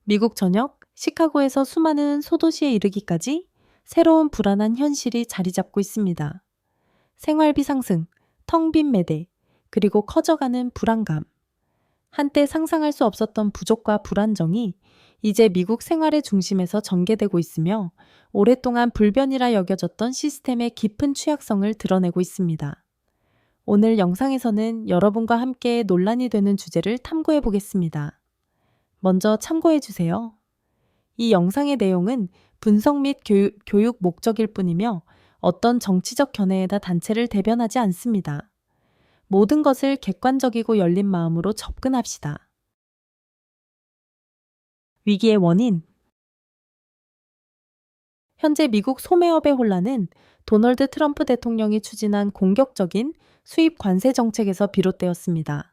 미국 전역, 시카고에서 수많은 소도시에 이르기까지 새로운 불안한 현실이 자리 잡고 있습니다. 생활비 상승, 텅 빈 매대, 그리고 커져가는 불안감. 한때 상상할 수 없었던 부족과 불안정이 이제 미국 생활의 중심에서 전개되고 있으며 오랫동안 불변이라 여겨졌던 시스템의 깊은 취약성을 드러내고 있습니다. 오늘 영상에서는 여러분과 함께 논란이 되는 주제를 탐구해 보겠습니다. 먼저 참고해 주세요. 이 영상의 내용은 분석 및 교육 목적일 뿐이며 어떤 정치적 견해에다 단체를 대변하지 않습니다. 모든 것을 객관적이고 열린 마음으로 접근합시다. 위기의 원인. 현재 미국 소매업의 혼란은 도널드 트럼프 대통령이 추진한 공격적인 수입 관세 정책에서 비롯되었습니다.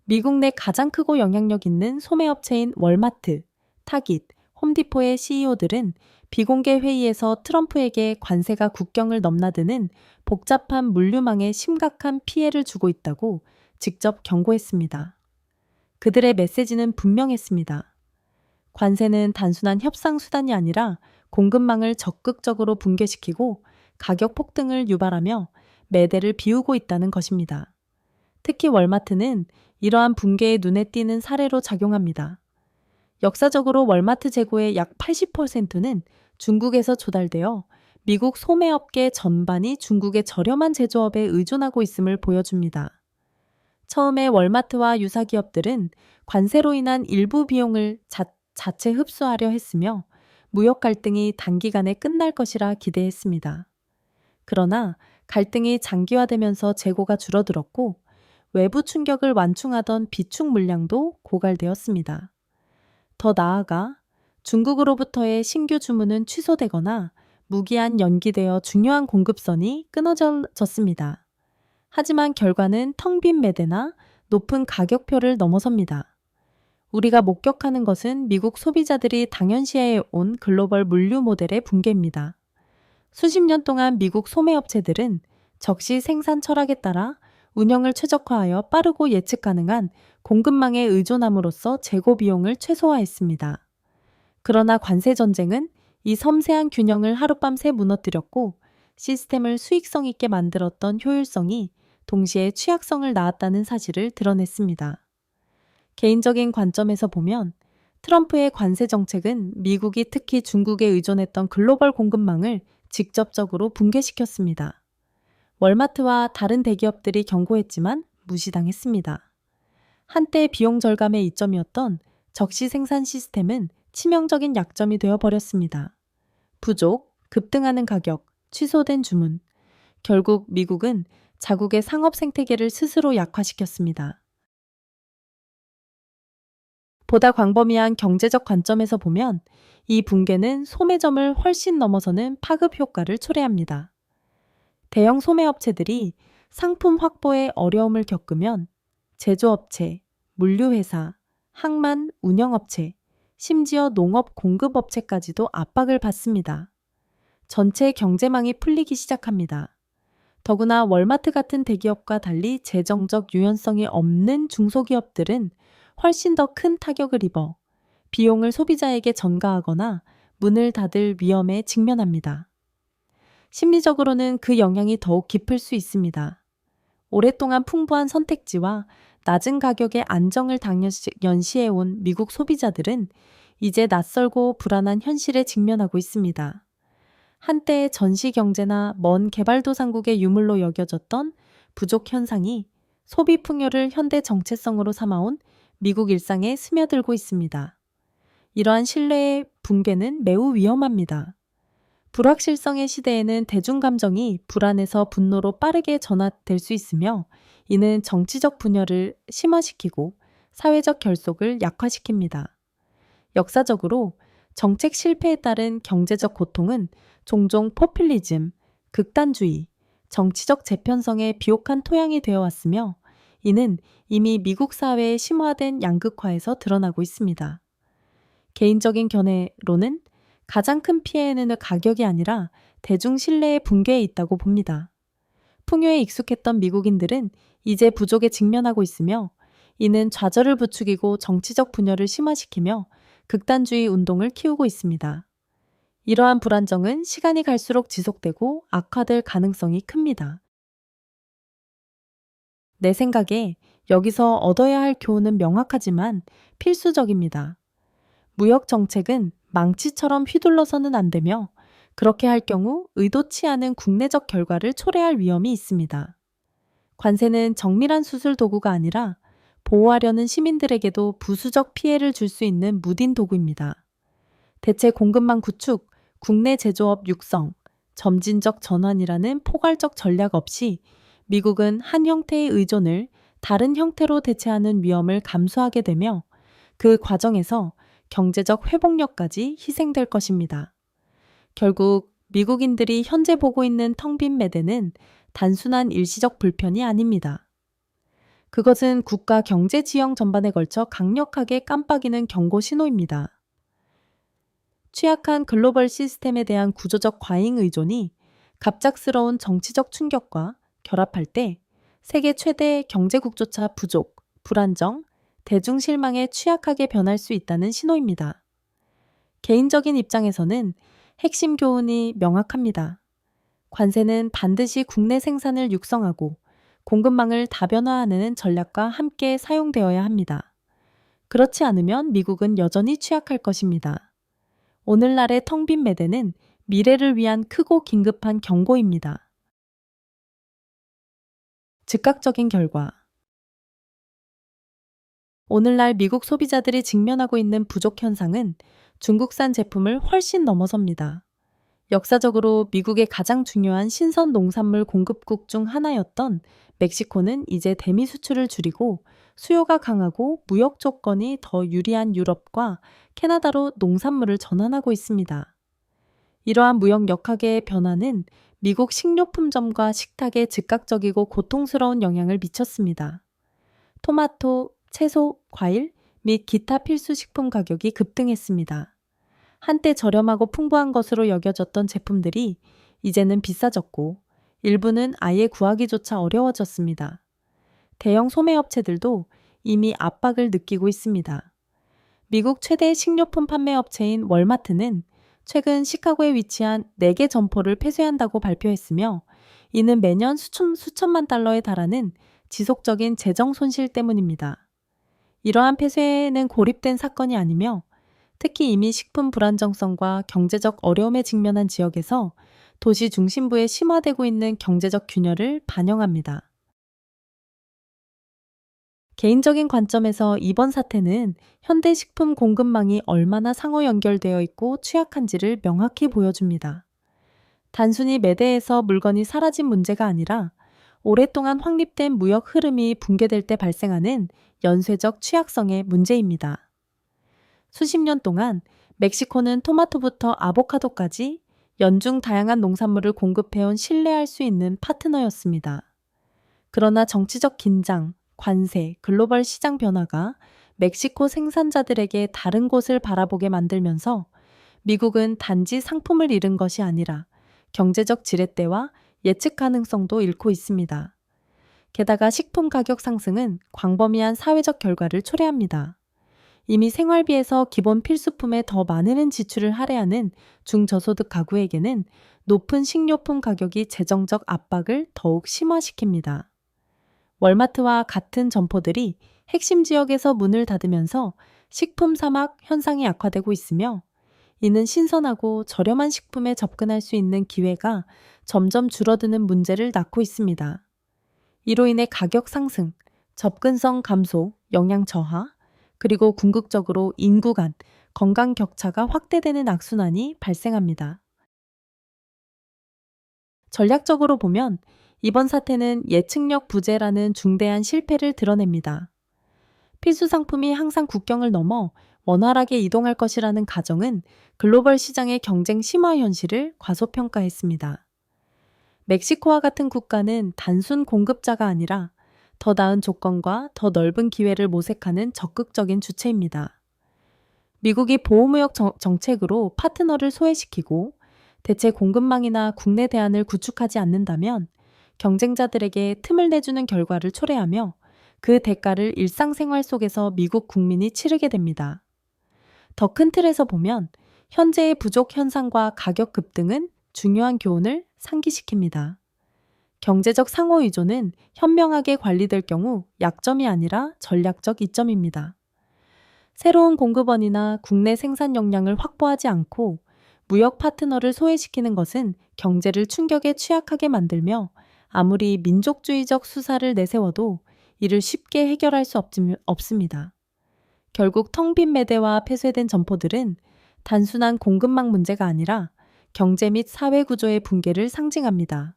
미국 내 가장 크고 영향력 있는 소매업체인 월마트, 타깃, 홈디포의 CEO들은 비공개 회의에서 트럼프에게 관세가 국경을 넘나드는 복잡한 물류망에 심각한 피해를 주고 있다고 직접 경고했습니다. 그들의 메시지는 분명했습니다. 관세는 단순한 협상 수단이 아니라 공급망을 적극적으로 붕괴시키고 가격 폭등을 유발하며 매대를 비우고 있다는 것입니다. 특히 월마트는 이러한 붕괴에 눈에 띄는 사례로 작용합니다. 역사적으로 월마트 재고의 약 80%는 중국에서 조달되어 미국 소매업계 전반이 중국의 저렴한 제조업에 의존하고 있음을 보여줍니다. 처음에 월마트와 유사 기업들은 관세로 인한 일부 비용을 자체 흡수하려 했으며 무역 갈등이 단기간에 끝날 것이라 기대했습니다. 그러나 갈등이 장기화되면서 재고가 줄어들었고 외부 충격을 완충하던 비축 물량도 고갈되었습니다. 더 나아가 중국으로부터의 신규 주문은 취소되거나 무기한 연기되어 중요한 공급선이 끊어졌습니다. 하지만 결과는 텅 빈 매대나 높은 가격표를 넘어섭니다. 우리가 목격하는 것은 미국 소비자들이 당연시해 온 글로벌 물류 모델의 붕괴입니다. 수십 년 동안 미국 소매업체들은 적시 생산 철학에 따라 운영을 최적화하여 빠르고 예측 가능한 공급망에 의존함으로써 재고 비용을 최소화했습니다. 그러나 관세 전쟁은 이 섬세한 균형을 하룻밤새 무너뜨렸고 시스템을 수익성 있게 만들었던 효율성이 동시에 취약성을 낳았다는 사실을 드러냈습니다. 개인적인 관점에서 보면 트럼프의 관세 정책은 미국이 특히 중국에 의존했던 글로벌 공급망을 직접적으로 붕괴시켰습니다. 월마트와 다른 대기업들이 경고했지만 무시당했습니다. 한때 비용 절감의 이점이었던 적시 생산 시스템은 치명적인 약점이 되어버렸습니다. 부족, 급등하는 가격, 취소된 주문. 결국 미국은 자국의 상업 생태계를 스스로 약화시켰습니다. 보다 광범위한 경제적 관점에서 보면 이 붕괴는 소매점을 훨씬 넘어서는 파급 효과를 초래합니다. 대형 소매업체들이 상품 확보에 어려움을 겪으면 제조업체, 물류회사, 항만 운영업체, 심지어 농업 공급업체까지도 압박을 받습니다. 전체 경제망이 풀리기 시작합니다. 더구나 월마트 같은 대기업과 달리 재정적 유연성이 없는 중소기업들은 훨씬 더 큰 타격을 입어 비용을 소비자에게 전가하거나 문을 닫을 위험에 직면합니다. 심리적으로는 그 영향이 더욱 깊을 수 있습니다. 오랫동안 풍부한 선택지와 낮은 가격의 안정을 당연시해온 미국 소비자들은 이제 낯설고 불안한 현실에 직면하고 있습니다. 한때 전시 경제나 먼 개발도상국의 유물로 여겨졌던 부족 현상이 소비 풍요를 현대 정체성으로 삼아온 미국 일상에 스며들고 있습니다. 이러한 신뢰의 붕괴는 매우 위험합니다. 불확실성의 시대에는 대중 감정이 불안에서 분노로 빠르게 전환될 수 있으며 이는 정치적 분열을 심화시키고 사회적 결속을 약화시킵니다. 역사적으로 정책 실패에 따른 경제적 고통은 종종 포퓰리즘, 극단주의, 정치적 재편성의 비옥한 토양이 되어 왔으며 이는 이미 미국 사회의 심화된 양극화에서 드러나고 있습니다. 개인적인 견해로는 가장 큰 피해는 가격이 아니라 대중 신뢰의 붕괴에 있다고 봅니다. 풍요에 익숙했던 미국인들은 이제 부족에 직면하고 있으며 이는 좌절을 부추기고 정치적 분열을 심화시키며 극단주의 운동을 키우고 있습니다. 이러한 불안정은 시간이 갈수록 지속되고 악화될 가능성이 큽니다. 내 생각에 여기서 얻어야 할 교훈은 명확하지만 필수적입니다. 무역 정책은 망치처럼 휘둘러서는 안 되며 그렇게 할 경우 의도치 않은 국내적 결과를 초래할 위험이 있습니다. 관세는 정밀한 수술 도구가 아니라 보호하려는 시민들에게도 부수적 피해를 줄 수 있는 무딘 도구입니다. 대체 공급망 구축, 국내 제조업 육성, 점진적 전환이라는 포괄적 전략 없이 미국은 한 형태의 의존을 다른 형태로 대체하는 위험을 감수하게 되며 그 과정에서 경제적 회복력까지 희생될 것입니다. 결국 미국인들이 현재 보고 있는 텅 빈 매대는 단순한 일시적 불편이 아닙니다. 그것은 국가 경제 지형 전반에 걸쳐 강력하게 깜빡이는 경고 신호입니다. 취약한 글로벌 시스템에 대한 구조적 과잉 의존이 갑작스러운 정치적 충격과 결합할 때 세계 최대 경제국조차 부족, 불안정, 대중 실망에 취약하게 변할 수 있다는 신호입니다. 개인적인 입장에서는 핵심 교훈이 명확합니다. 관세는 반드시 국내 생산을 육성하고 공급망을 다변화하는 전략과 함께 사용되어야 합니다. 그렇지 않으면 미국은 여전히 취약할 것입니다. 오늘날의 텅 빈 매대는 미래를 위한 크고 긴급한 경고입니다. 즉각적인 결과. 오늘날 미국 소비자들이 직면하고 있는 부족 현상은 중국산 제품을 훨씬 넘어섭니다. 역사적으로 미국의 가장 중요한 신선 농산물 공급국 중 하나였던 멕시코는 이제 대미 수출을 줄이고 수요가 강하고 무역 조건이 더 유리한 유럽과 캐나다로 농산물을 전환하고 있습니다. 이러한 무역 역학의 변화는 미국 식료품점과 식탁에 즉각적이고 고통스러운 영향을 미쳤습니다. 토마토, 채소, 과일 및 기타 필수 식품 가격이 급등했습니다. 한때 저렴하고 풍부한 것으로 여겨졌던 제품들이 이제는 비싸졌고 일부는 아예 구하기조차 어려워졌습니다. 대형 소매업체들도 이미 압박을 느끼고 있습니다. 미국 최대 식료품 판매업체인 월마트는 최근 시카고에 위치한 4개 점포를 폐쇄한다고 발표했으며 이는 매년 수천만 달러에 달하는 지속적인 재정 손실 때문입니다. 이러한 폐쇄는 고립된 사건이 아니며 특히 이미 식품 불안정성과 경제적 어려움에 직면한 지역에서 도시 중심부에 심화되고 있는 경제적 균열을 반영합니다. 개인적인 관점에서 이번 사태는 현대 식품 공급망이 얼마나 상호 연결되어 있고 취약한지를 명확히 보여줍니다. 단순히 매대에서 물건이 사라진 문제가 아니라 오랫동안 확립된 무역 흐름이 붕괴될 때 발생하는 연쇄적 취약성의 문제입니다. 수십 년 동안 멕시코는 토마토부터 아보카도까지 연중 다양한 농산물을 공급해온 신뢰할 수 있는 파트너였습니다. 그러나 정치적 긴장, 관세, 글로벌 시장 변화가 멕시코 생산자들에게 다른 곳을 바라보게 만들면서 미국은 단지 상품을 잃은 것이 아니라 경제적 지렛대와 예측 가능성도 잃고 있습니다. 게다가 식품 가격 상승은 광범위한 사회적 결과를 초래합니다. 이미 생활비에서 기본 필수품에 더 많은 지출을 할애하는 중저소득 가구에게는 높은 식료품 가격이 재정적 압박을 더욱 심화시킵니다. 월마트와 같은 점포들이 핵심 지역에서 문을 닫으면서 식품 사막 현상이 악화되고 있으며 이는 신선하고 저렴한 식품에 접근할 수 있는 기회가 점점 줄어드는 문제를 낳고 있습니다. 이로 인해 가격 상승, 접근성 감소, 영양 저하, 그리고 궁극적으로 인구 간 건강 격차가 확대되는 악순환이 발생합니다. 전략적으로 보면 이번 사태는 예측력 부재라는 중대한 실패를 드러냅니다. 필수 상품이 항상 국경을 넘어 원활하게 이동할 것이라는 가정은 글로벌 시장의 경쟁 심화 현실을 과소평가했습니다. 멕시코와 같은 국가는 단순 공급자가 아니라 더 나은 조건과 더 넓은 기회를 모색하는 적극적인 주체입니다. 미국이 보호무역 정책으로 파트너를 소외시키고 대체 공급망이나 국내 대안을 구축하지 않는다면 경쟁자들에게 틈을 내주는 결과를 초래하며 그 대가를 일상생활 속에서 미국 국민이 치르게 됩니다. 더 큰 틀에서 보면 현재의 부족 현상과 가격 급등은 중요한 교훈을 상기시킵니다. 경제적 상호 의존은 현명하게 관리될 경우 약점이 아니라 전략적 이점입니다. 새로운 공급원이나 국내 생산 역량을 확보하지 않고 무역 파트너를 소외시키는 것은 경제를 충격에 취약하게 만들며 아무리 민족주의적 수사를 내세워도 이를 쉽게 해결할 수 없습니다. 결국 텅 빈 매대와 폐쇄된 점포들은 단순한 공급망 문제가 아니라 경제 및 사회 구조의 붕괴를 상징합니다.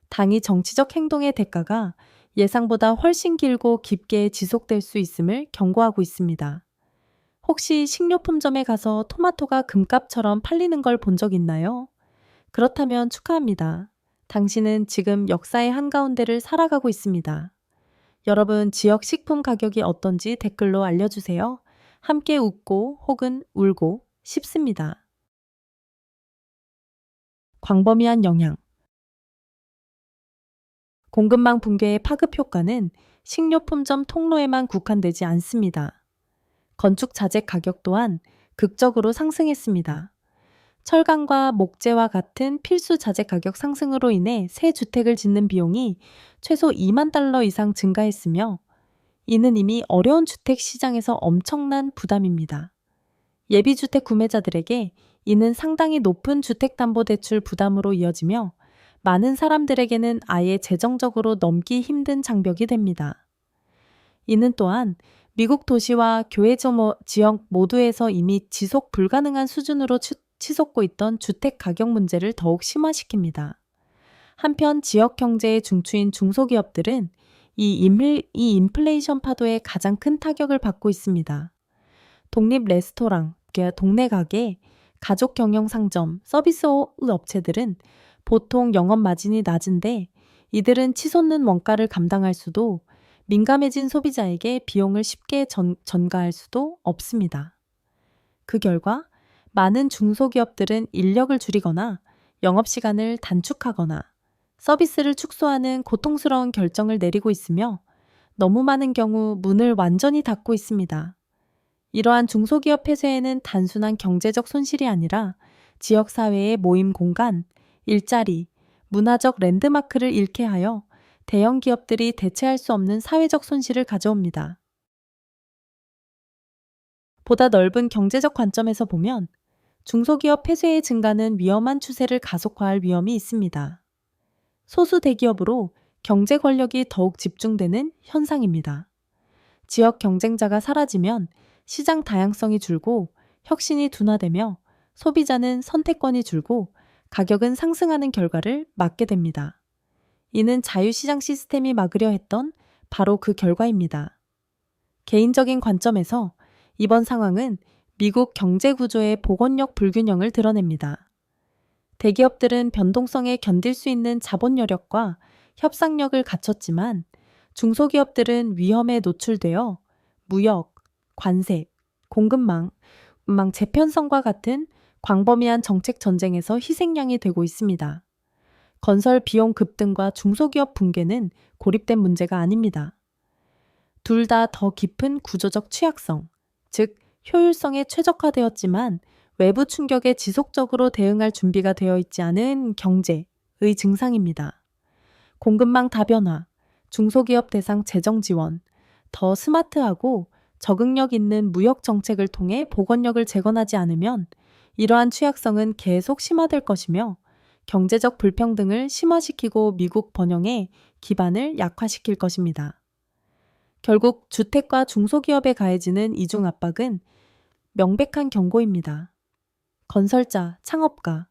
당이 정치적 행동의 대가가 예상보다 훨씬 길고 깊게 지속될 수 있음을 경고하고 있습니다. 혹시 식료품점에 가서 토마토가 금값처럼 팔리는 걸 본 적 있나요? 그렇다면 축하합니다. 당신은 지금 역사의 한가운데를 살아가고 있습니다. 여러분, 지역 식품 가격이 어떤지 댓글로 알려주세요. 함께 웃고 혹은 울고 싶습니다. 광범위한 영향. 공급망 붕괴의 파급 효과는 식료품점 통로에만 국한되지 않습니다. 건축 자재 가격 또한 극적으로 상승했습니다. 철강과 목재와 같은 필수 자재 가격 상승으로 인해 새 주택을 짓는 비용이 최소 2만 달러 이상 증가했으며 이는 이미 어려운 주택 시장에서 엄청난 부담입니다. 예비주택 구매자들에게 이는 상당히 높은 주택담보대출 부담으로 이어지며 많은 사람들에게는 아예 재정적으로 넘기 힘든 장벽이 됩니다. 이는 또한 미국 도시와 교외 지역 모두에서 이미 지속 불가능한 수준으로 치솟고 있던 주택 가격 문제를 더욱 심화시킵니다. 한편 지역 경제의 중추인 중소기업들은 이 인플레이션 파도에 가장 큰 타격을 받고 있습니다. 독립 레스토랑, 동네 가게, 가족 경영 상점, 서비스 업체들은 보통 영업 마진이 낮은데 이들은 치솟는 원가를 감당할 수도 민감해진 소비자에게 비용을 쉽게 전가할 수도 없습니다. 그 결과 많은 중소기업들은 인력을 줄이거나 영업시간을 단축하거나 서비스를 축소하는 고통스러운 결정을 내리고 있으며 너무 많은 경우 문을 완전히 닫고 있습니다. 이러한 중소기업 폐쇄에는 단순한 경제적 손실이 아니라 지역사회의 모임 공간, 일자리, 문화적 랜드마크를 잃게 하여 대형 기업들이 대체할 수 없는 사회적 손실을 가져옵니다. 보다 넓은 경제적 관점에서 보면 중소기업 폐쇄의 증가는 위험한 추세를 가속화할 위험이 있습니다. 소수 대기업으로 경제 권력이 더욱 집중되는 현상입니다. 지역 경쟁자가 사라지면 시장 다양성이 줄고 혁신이 둔화되며 소비자는 선택권이 줄고 가격은 상승하는 결과를 맞게 됩니다. 이는 자유시장 시스템이 막으려 했던 바로 그 결과입니다. 개인적인 관점에서 이번 상황은 미국 경제 구조의 복원력 불균형을 드러냅니다. 대기업들은 변동성에 견딜 수 있는 자본 여력과 협상력을 갖췄지만 중소기업들은 위험에 노출되어 무역, 관세, 공급망, 재편성과 같은 광범위한 정책 전쟁에서 희생양이 되고 있습니다. 건설 비용 급등과 중소기업 붕괴는 고립된 문제가 아닙니다. 둘 다 더 깊은 구조적 취약성, 즉 효율성에 최적화되었지만 외부 충격에 지속적으로 대응할 준비가 되어 있지 않은 경제의 증상입니다. 공급망 다변화, 중소기업 대상 재정 지원, 더 스마트하고 적응력 있는 무역 정책을 통해 복원력을 재건하지 않으면 이러한 취약성은 계속 심화될 것이며 경제적 불평등을 심화시키고 미국 번영의 기반을 약화시킬 것입니다. 결국 주택과 중소기업에 가해지는 이중 압박은 명백한 경고입니다. 건설자, 창업가,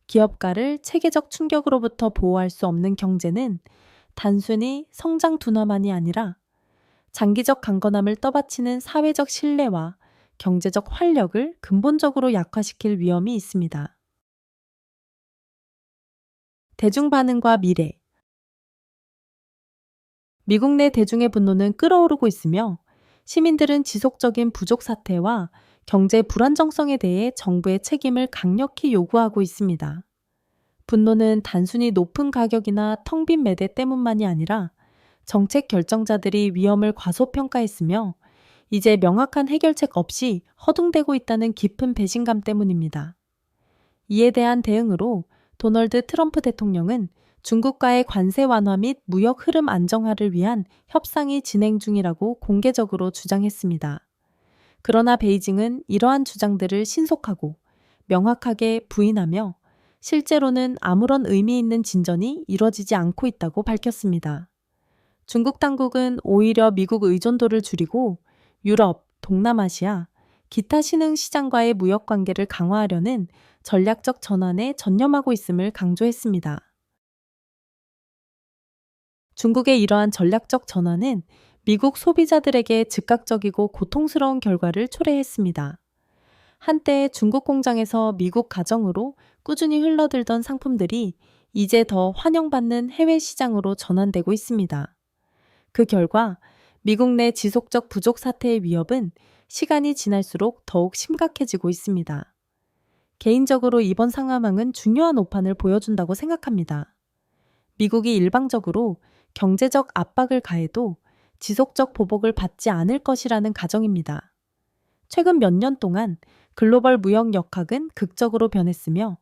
기업가를 체계적 충격으로부터 보호할 수 없는 경제는 단순히 성장 둔화만이 아니라 장기적 강건함을 떠받치는 사회적 신뢰와 경제적 활력을 근본적으로 약화시킬 위험이 있습니다. 대중 반응과 미래. 미국 내 대중의 분노는 끓어오르고 있으며 시민들은 지속적인 부족 사태와 경제 불안정성에 대해 정부의 책임을 강력히 요구하고 있습니다. 분노는 단순히 높은 가격이나 텅 빈 매대 때문만이 아니라 정책 결정자들이 위험을 과소평가했으며 이제 명확한 해결책 없이 허둥대고 있다는 깊은 배신감 때문입니다. 이에 대한 대응으로 도널드 트럼프 대통령은 중국과의 관세 완화 및 무역 흐름 안정화를 위한 협상이 진행 중이라고 공개적으로 주장했습니다. 그러나 베이징은 이러한 주장들을 신속하고 명확하게 부인하며 실제로는 아무런 의미 있는 진전이 이뤄지지 않고 있다고 밝혔습니다. 중국 당국은 오히려 미국 의존도를 줄이고 유럽, 동남아시아, 기타 신흥 시장과의 무역 관계를 강화하려는 전략적 전환에 전념하고 있음을 강조했습니다. 중국의 이러한 전략적 전환은 미국 소비자들에게 즉각적이고 고통스러운 결과를 초래했습니다. 한때 중국 공장에서 미국 가정으로 꾸준히 흘러들던 상품들이 이제 더 환영받는 해외 시장으로 전환되고 있습니다. 그 결과 미국 내 지속적 부족 사태의 위협은 시간이 지날수록 더욱 심각해지고 있습니다. 개인적으로 이번 상황은 중요한 오판을 보여준다고 생각합니다. 미국이 일방적으로 경제적 압박을 가해도 지속적 보복을 받지 않을 것이라는 가정입니다. 최근 몇 년 동안 글로벌 무역 역학은 극적으로 변했으며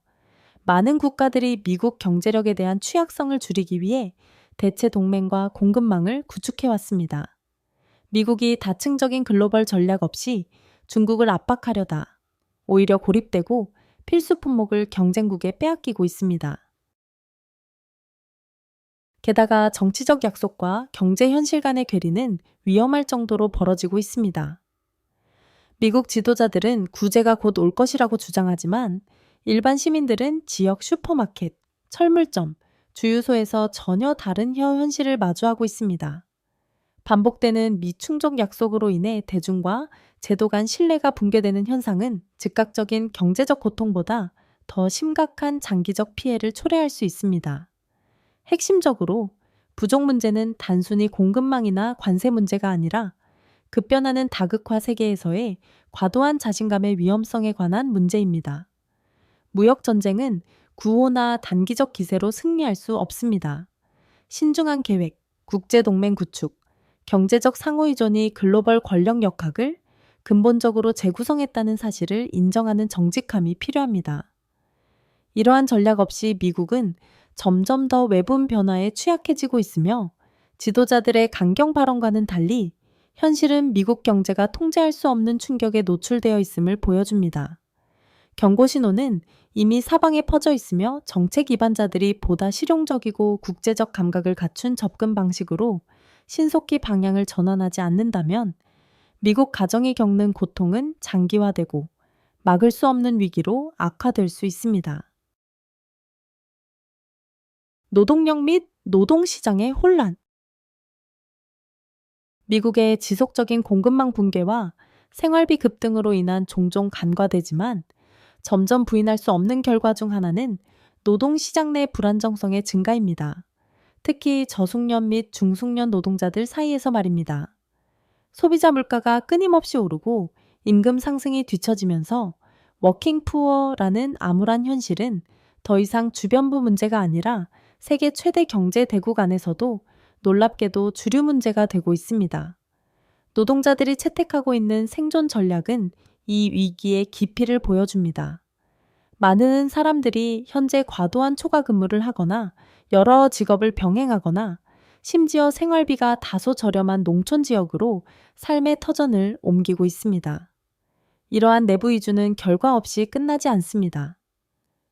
많은 국가들이 미국 경제력에 대한 취약성을 줄이기 위해 대체 동맹과 공급망을 구축해왔습니다. 미국이 다층적인 글로벌 전략 없이 중국을 압박하려다 오히려 고립되고 필수 품목을 경쟁국에 빼앗기고 있습니다. 게다가 정치적 약속과 경제 현실 간의 괴리는 위험할 정도로 벌어지고 있습니다. 미국 지도자들은 구제가 곧 올 것이라고 주장하지만 일반 시민들은 지역 슈퍼마켓, 철물점, 주유소에서 전혀 다른 현실을 마주하고 있습니다. 반복되는 미충족 약속으로 인해 대중과 제도 간 신뢰가 붕괴되는 현상은 즉각적인 경제적 고통보다 더 심각한 장기적 피해를 초래할 수 있습니다. 핵심적으로 부족 문제는 단순히 공급망이나 관세 문제가 아니라 급변하는 다극화 세계에서의 과도한 자신감의 위험성에 관한 문제입니다. 무역 전쟁은 구호나 단기적 기세로 승리할 수 없습니다. 신중한 계획, 국제동맹 구축, 경제적 상호의존이 글로벌 권력 역학을 근본적으로 재구성했다는 사실을 인정하는 정직함이 필요합니다. 이러한 전략 없이 미국은 점점 더 외부 변화에 취약해지고 있으며 지도자들의 강경 발언과는 달리 현실은 미국 경제가 통제할 수 없는 충격에 노출되어 있음을 보여줍니다. 경고 신호는 이미 사방에 퍼져 있으며 정책 기반자들이 보다 실용적이고 국제적 감각을 갖춘 접근 방식으로 신속히 방향을 전환하지 않는다면 미국 가정이 겪는 고통은 장기화되고 막을 수 없는 위기로 악화될 수 있습니다. 노동력 및 노동시장의 혼란. 미국의 지속적인 공급망 붕괴와 생활비 급등으로 인한 종종 간과되지만 점점 부인할 수 없는 결과 중 하나는 노동시장 내 불안정성의 증가입니다. 특히 저숙련 및 중숙련 노동자들 사이에서 말입니다. 소비자 물가가 끊임없이 오르고 임금 상승이 뒤처지면서 워킹푸어라는 암울한 현실은 더 이상 주변부 문제가 아니라 세계 최대 경제 대국 안에서도 놀랍게도 주류 문제가 되고 있습니다. 노동자들이 채택하고 있는 생존 전략은 이 위기의 깊이를 보여줍니다. 많은 사람들이 현재 과도한 초과 근무를 하거나 여러 직업을 병행하거나 심지어 생활비가 다소 저렴한 농촌 지역으로 삶의 터전을 옮기고 있습니다. 이러한 내부 이주는 결과 없이 끝나지 않습니다.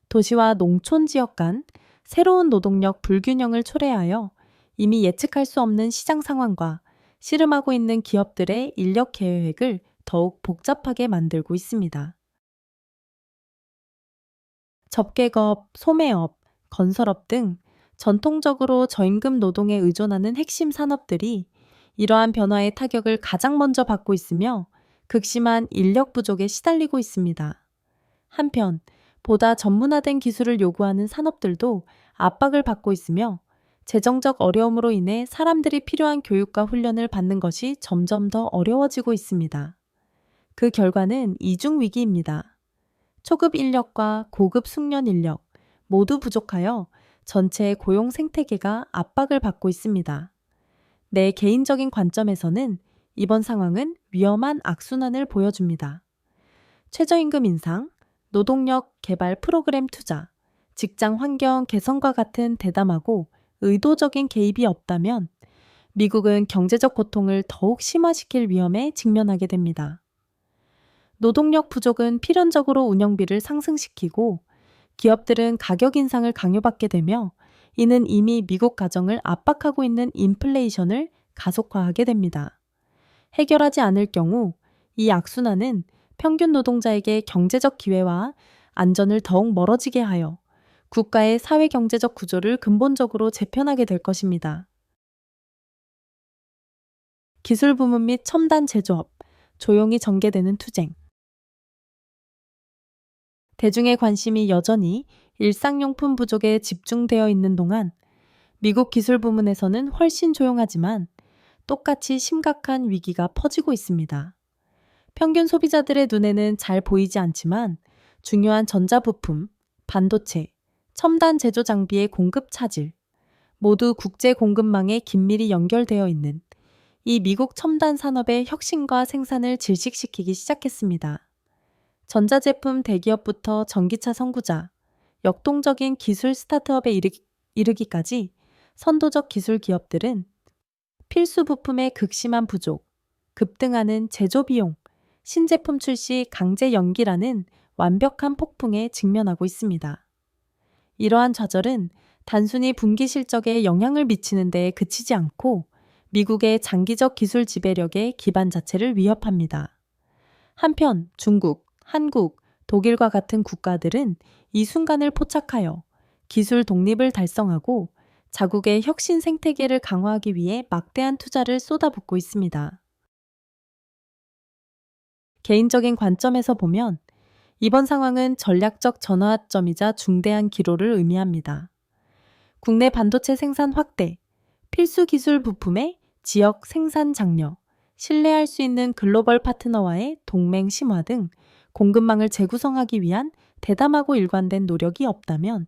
도시와 농촌 지역 간 새로운 노동력 불균형을 초래하여 이미 예측할 수 없는 시장 상황과 씨름하고 있는 기업들의 인력 계획을 더욱 복잡하게 만들고 있습니다. 접객업, 소매업, 건설업 등 전통적으로 저임금 노동에 의존하는 핵심 산업들이 이러한 변화의 타격을 가장 먼저 받고 있으며 극심한 인력 부족에 시달리고 있습니다. 한편 보다 전문화된 기술을 요구하는 산업들도 압박을 받고 있으며 재정적 어려움으로 인해 사람들이 필요한 교육과 훈련을 받는 것이 점점 더 어려워지고 있습니다. 그 결과는 이중 위기입니다. 초급 인력과 고급 숙련 인력 모두 부족하여 전체 고용 생태계가 압박을 받고 있습니다. 내 개인적인 관점에서는 이번 상황은 위험한 악순환을 보여줍니다. 최저임금 인상, 노동력 개발 프로그램 투자, 직장 환경 개선과 같은 대담하고 의도적인 개입이 없다면 미국은 경제적 고통을 더욱 심화시킬 위험에 직면하게 됩니다. 노동력 부족은 필연적으로 운영비를 상승시키고 기업들은 가격 인상을 강요받게 되며 이는 이미 미국 가정을 압박하고 있는 인플레이션을 가속화하게 됩니다. 해결하지 않을 경우 이 악순환은 평균 노동자에게 경제적 기회와 안전을 더욱 멀어지게 하여 국가의 사회 경제적 구조를 근본적으로 재편하게 될 것입니다. 기술 부문 및 첨단 제조업, 조용히 전개되는 투쟁. 대중의 관심이 여전히 일상용품 부족에 집중되어 있는 동안 미국 기술 부문에서는 훨씬 조용하지만 똑같이 심각한 위기가 퍼지고 있습니다. 평균 소비자들의 눈에는 잘 보이지 않지만 중요한 전자부품, 반도체, 첨단 제조 장비의 공급 차질, 모두 국제 공급망에 긴밀히 연결되어 있는 이 미국 첨단 산업의 혁신과 생산을 질식시키기 시작했습니다. 전자제품 대기업부터 전기차 선구자, 역동적인 기술 스타트업에 이르기까지 선도적 기술 기업들은 필수 부품의 극심한 부족, 급등하는 제조 비용, 신제품 출시 강제 연기라는 완벽한 폭풍에 직면하고 있습니다. 이러한 좌절은 단순히 분기 실적에 영향을 미치는 데에 그치지 않고 미국의 장기적 기술 지배력의 기반 자체를 위협합니다. 한편 중국, 한국, 독일과 같은 국가들은 이 순간을 포착하여 기술 독립을 달성하고 자국의 혁신 생태계를 강화하기 위해 막대한 투자를 쏟아붓고 있습니다. 개인적인 관점에서 보면 이번 상황은 전략적 전환점이자 중대한 기로를 의미합니다. 국내 반도체 생산 확대, 필수 기술 부품의 지역 생산 장려, 신뢰할 수 있는 글로벌 파트너와의 동맹 심화 등 공급망을 재구성하기 위한 대담하고 일관된 노력이 없다면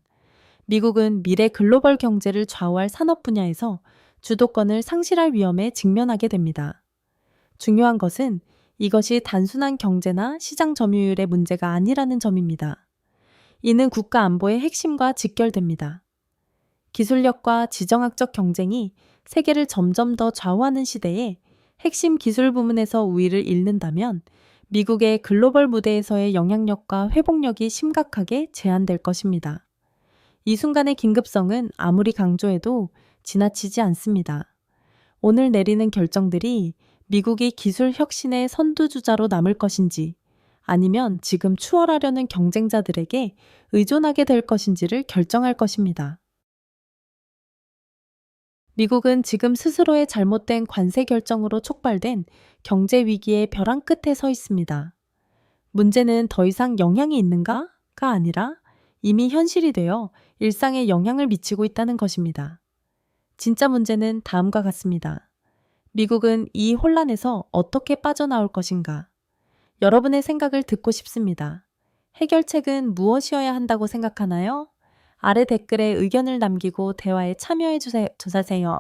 미국은 미래 글로벌 경제를 좌우할 산업 분야에서 주도권을 상실할 위험에 직면하게 됩니다. 중요한 것은 이것이 단순한 경제나 시장 점유율의 문제가 아니라는 점입니다. 이는 국가 안보의 핵심과 직결됩니다. 기술력과 지정학적 경쟁이 세계를 점점 더 좌우하는 시대에 핵심 기술 부문에서 우위를 잃는다면 미국의 글로벌 무대에서의 영향력과 회복력이 심각하게 제한될 것입니다. 이 순간의 긴급성은 아무리 강조해도 지나치지 않습니다. 오늘 내리는 결정들이 미국이 기술 혁신의 선두주자로 남을 것인지 아니면 지금 추월하려는 경쟁자들에게 의존하게 될 것인지를 결정할 것입니다. 미국은 지금 스스로의 잘못된 관세 결정으로 촉발된 경제 위기의 벼랑 끝에 서 있습니다. 문제는 더 이상 영향이 있는가가 아니라 이미 현실이 되어 일상에 영향을 미치고 있다는 것입니다. 진짜 문제는 다음과 같습니다. 미국은 이 혼란에서 어떻게 빠져나올 것인가? 여러분의 생각을 듣고 싶습니다. 해결책은 무엇이어야 한다고 생각하나요? 아래 댓글에 의견을 남기고 대화에 참여해 주세요.